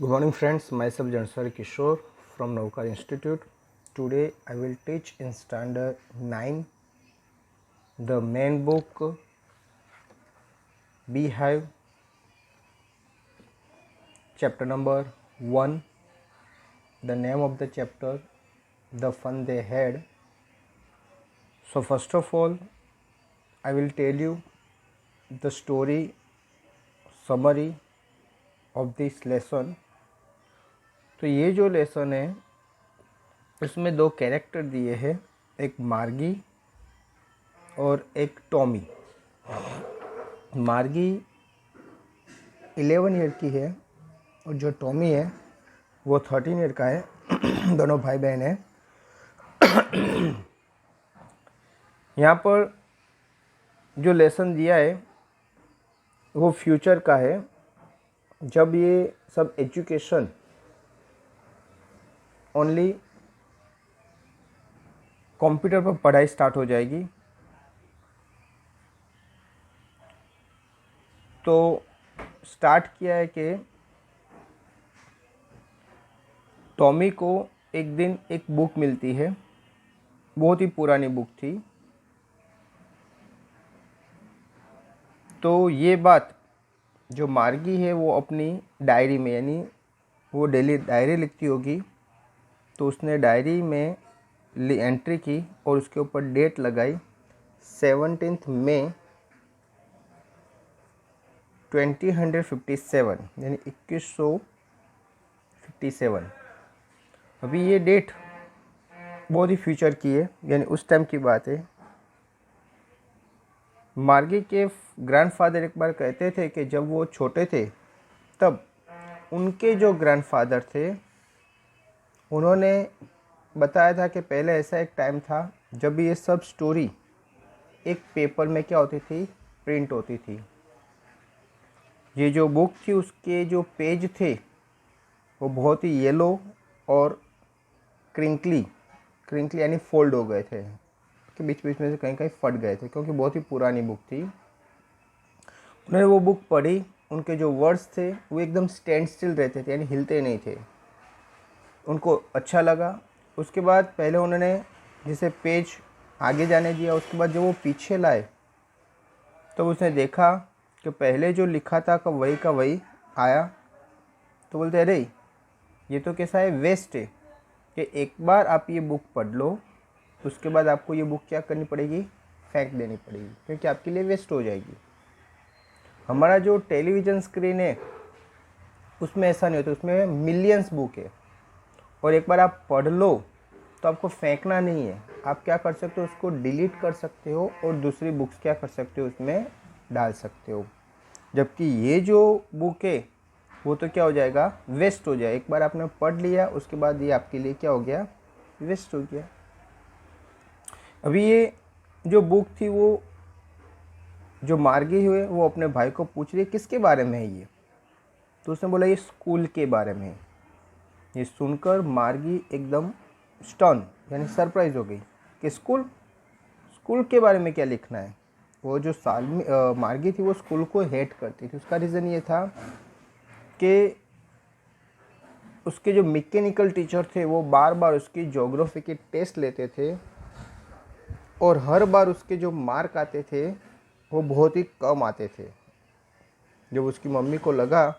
Good morning friends, myself Jansari Kishore from Navkar Institute. Today I will teach in standard 9 the main book Beehive, chapter number 1. The name of the chapter, The Fun They Had. So first of all I will tell you the story summary of this lesson. तो ये जो lesson है उसमें दो character दिए हैं, एक मार्गी और एक टॉमी। मार्गी 11 ईयर की है और जो टॉमी है वो 13 ईयर का है। दोनों भाई बहन हैं। यहाँ पर जो लेसन दिया है वो फ्यूचर का है, जब ये सब एजुकेशन ओनली कंप्यूटर पर पढ़ाई स्टार्ट हो जाएगी। तो स्टार्ट किया है कि टॉमी को एक दिन एक बुक मिलती है, बहुत ही पुरानी बुक थी। तो ये बात जो मार्गी है वो अपनी डायरी में, यानी वो डेली डायरी लिखती होगी, तो उसने डायरी में एंट्री की और उसके ऊपर डेट लगाई 17 मई 2057, यानी 2157। अभी ये डेट बहुत ही फ्यूचर की है, यानी उस टाइम की बात है। मार्गी के ग्रैंडफादर एक बार कहते थे कि जब वो छोटे थे तब उनके जो ग्रैंडफादर थे उन्होंने बताया था कि पहले ऐसा एक टाइम था जब ये सब स्टोरी एक पेपर में क्या होती थी, प्रिंट होती थी। ये जो बुक थी उसके जो पेज थे वो बहुत ही येलो और क्रिंकली यानी फोल्ड हो गए थे, कि बीच बीच में से कहीं कहीं फट गए थे, क्योंकि बहुत ही पुरानी बुक थी। उन्होंने वो बुक पढ़ी, उनके जो वर्ड्स थे वो एकदम स्टैंड स्टिल रहते थे, यानी हिलते नहीं थे। उनको अच्छा लगा। उसके बाद पहले उन्होंने जैसे पेज आगे जाने दिया, उसके बाद जब वो पीछे लाए तो उसने देखा कि पहले जो लिखा था का वही आया। तो बोलते अरे ये तो कैसा है, वेस्ट है, कि एक बार आप ये बुक पढ़ लो, उसके बाद आपको ये बुक क्या करनी पड़ेगी, फेंक देनी पड़ेगी, क्योंकि आपके लिए वेस्ट हो जाएगी। हमारा जो टेलीविज़न स्क्रीन है उसमें ऐसा नहीं होता, उसमें मिलियंस बुक है, और एक बार आप पढ़ लो तो आपको फेंकना नहीं है। आप क्या कर सकते हो, उसको डिलीट कर सकते हो और दूसरी बुक्स क्या कर सकते हो, उसमें डाल सकते हो। जबकि ये जो बुक है वो तो क्या हो जाएगा, वेस्ट हो जाए। एक बार आपने पढ़ लिया उसके बाद ये आपके लिए क्या हो गया, वेस्ट हो गया। अभी ये जो बुक थी वो जो मार्गी हुए वो अपने भाई को पूछ रही है किसके बारे में है ये। तो उसने बोला ये स्कूल के बारे में है। ये सुनकर मार्गी एकदम स्टन यानी सरप्राइज हो गई कि स्कूल के बारे में क्या लिखना है। वो जो मार्गी थी वो स्कूल को हेट करती थी। उसका रीज़न ये था कि उसके जो मैकेनिकल टीचर थे वो बार बार उसकी ज्योग्राफी के टेस्ट लेते थे, और हर बार उसके जो मार्क आते थे वो बहुत ही कम आते थे। जब उसकी मम्मी को लगा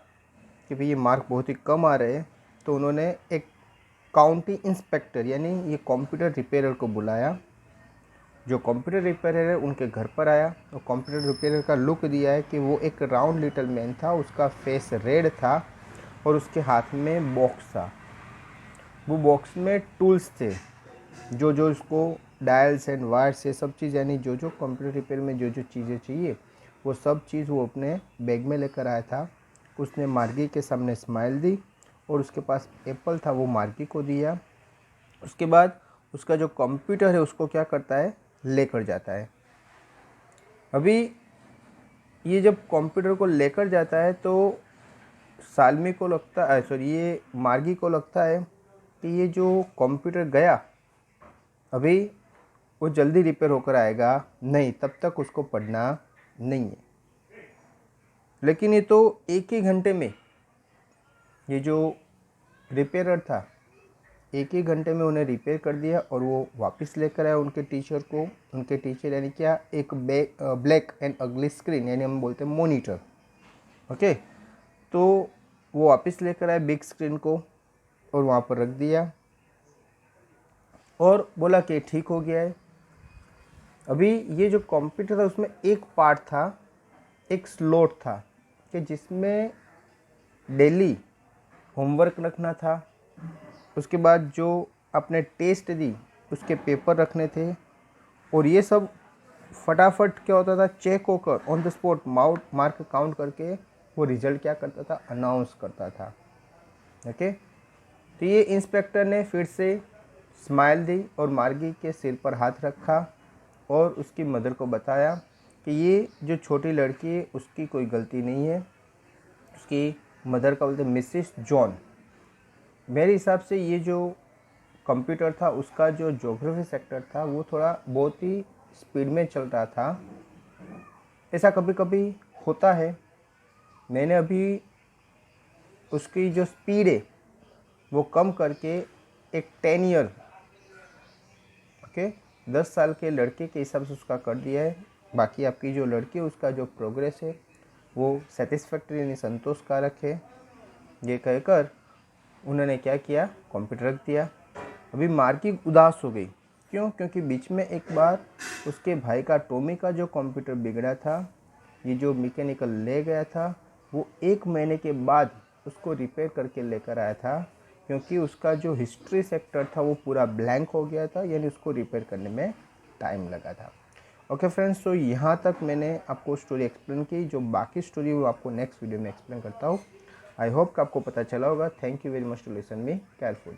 कि भाई ये मार्क बहुत ही कम आ रहे हैं, तो उन्होंने एक काउंटी इंस्पेक्टर यानी ये कंप्यूटर रिपेयरर को बुलाया। जो कंप्यूटर रिपेयरर है उनके घर पर आया, और कंप्यूटर रिपेयरर का लुक दिया है कि वो एक राउंड लिटिल मैन था, उसका फेस रेड था और उसके हाथ में बॉक्स था। वो बॉक्स में टूल्स थे, जो उसको डायल्स एंड वायर्स, ये सब चीज़, यानी जो कंप्यूटर रिपेयर में जो चीज़ें चाहिए वो सब चीज़ वो अपने बैग में लेकर आया था। उसने मार्गी के सामने स्माइल दी और उसके पास एप्पल था, वो मार्गी को दिया। उसके बाद उसका जो कंप्यूटर है उसको क्या करता है, लेकर जाता है। अभी ये जब कंप्यूटर को लेकर जाता है तो सालमी को लगता है, सॉरी ये मार्गी को लगता है कि ये जो कंप्यूटर गया अभी वो जल्दी रिपेयर होकर आएगा नहीं, तब तक उसको पढ़ना नहीं है। लेकिन ये तो एक ही घंटे में ये जो रिपेयरर था 1 ही घंटे में उन्हें रिपेयर कर दिया और वो वापस लेकर आया उनके टीचर को। उनके टीचर यानी क्या, एक ब्लैक एंड अगली स्क्रीन, यानी हम बोलते हैं मॉनिटर। ओके, तो वो वापस लेकर आए बिग स्क्रीन को और वहाँ पर रख दिया और बोला कि ठीक हो गया है। अभी ये जो कंप्यूटर था उसमें एक पार्ट था, एक स्लॉट था कि जिसमें डेली होमवर्क रखना था, उसके बाद जो आपने टेस्ट दी उसके पेपर रखने थे, और ये सब फटाफट क्या होता था, चेक होकर on the spot mark count करके वो रिजल्ट क्या करता था, अनाउंस करता था। ओके, तो ये इंस्पेक्टर ने फिर से स्माइल दी और मार्गी के सिर पर हाथ रखा और उसकी मदर को बताया कि ये जो छोटी लड़की है उसकी कोई गलती नहीं है। उसकी मदर का बोलते मिसिस जॉन। मेरे हिसाब से ये जो कंप्यूटर था उसका जो ज्योग्राफी सेक्टर था वो थोड़ा बहुत ही स्पीड में चल रहा था। ऐसा कभी कभी होता है। मैंने अभी उसकी जो स्पीड है वो कम करके एक 10 ईयर, ओके, 10 साल के लड़के के हिसाब से उसका कर दिया है। बाकी आपकी जो लड़की है उसका जो प्रोग्रेस है वो सेटिस्फैक्ट्री यानी संतोषकारक है। ये कहकर उन्होंने क्या किया, कंप्यूटर रख दिया। अभी मार्गी उदास हो गई। क्यों? क्योंकि बीच में एक बार उसके भाई का टॉमी का जो कंप्यूटर बिगड़ा था, ये जो मैकेनिकल ले गया था, वो 1 महीने के बाद उसको रिपेयर करके लेकर आया था, क्योंकि उसका जो हिस्ट्री सेक्टर था वो पूरा ब्लैंक हो गया था, यानी उसको रिपेयर करने में टाइम लगा था। ओके फ्रेंड्स, तो यहाँ तक मैंने आपको स्टोरी एक्सप्लेन की। जो बाकी स्टोरी वो आपको नेक्स्ट वीडियो में एक्सप्लेन करता हूँ। आई होप कि आपको पता चला होगा। Thank you very much to listen me careful.